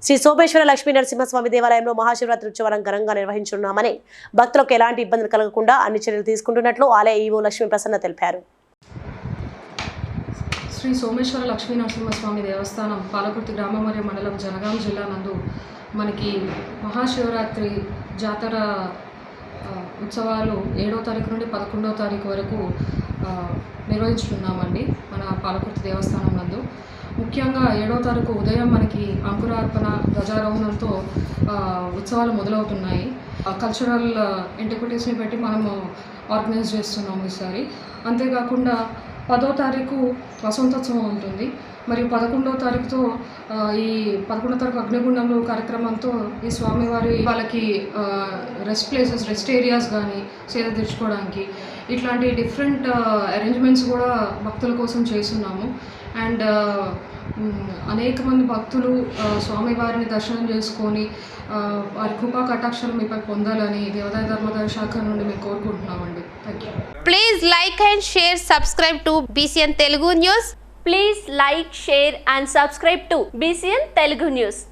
శ్రీ సోమేశ్వర లక్ష్మీ నరసింహస్వామి దేవాలయంలో మహాశివరాత్రి ఉత్సవాలను ఘనంగా నిర్వహించనున్నామని భక్తులకు ఎలాంటి ఇబ్బందులు కలగకుండా అన్ని చర్యలు తీసుకుంటున్నట్లు ఆలయ ఈవో లక్ష్మీ ప్రసన్న తెలిపారు. శ్రీ సోమేశ్వర లక్ష్మీ నరసింహస్వామి దేవస్థానం పాలకుర్తి గ్రామం మరియు మండలం జనగాం జిల్లా నందు మనకి మహాశివరాత్రి జాతర ఉత్సవాలు 7వ తారీఖు నుండి 11వ తారీఖు వరకు నిర్వహించుకున్నామండి మన పాలకుర్తి దేవస్థానం నందు. ముఖ్యంగా 7వ తారీఖు ఉదయం మనకి అంకురార్పణ ధ్వజారోహణంతో ఉత్సవాలు మొదలవుతున్నాయి. కల్చరల్ ఎంటిక్విటీస్ని పెట్టి మనము ఆర్గనైజ్ చేస్తున్నాము ఈసారి. అంతేకాకుండా 10వ తారీఖు వసంతోత్సవం ఉంటుంది. మరియు 11వ తారీఖుతో ఈ 11వ తారీఖు అగ్నిగుండంలో కార్యక్రమంతో ఈ స్వామివారి వాళ్ళకి రెస్ట్ ఏరియాస్ కానీ సేద తీర్చుకోవడానికి ఇట్లాంటి డిఫరెంట్ అరేంజ్మెంట్స్ కూడా భక్తుల కోసం చేస్తున్నాము. అండ్ అనేక మంది భక్తులు స్వామివారిని దర్శనం చేసుకొని వారి కృపా కటాక్షలు మీపై పొందాలని దేవాదాయ ధర్మాదాయ శాఖ నుండి మేము కోరుకుంటున్నామండి. Thank you. Please like and share, subscribe to BCN Telugu News. Please like, share and subscribe to BCN Telugu News.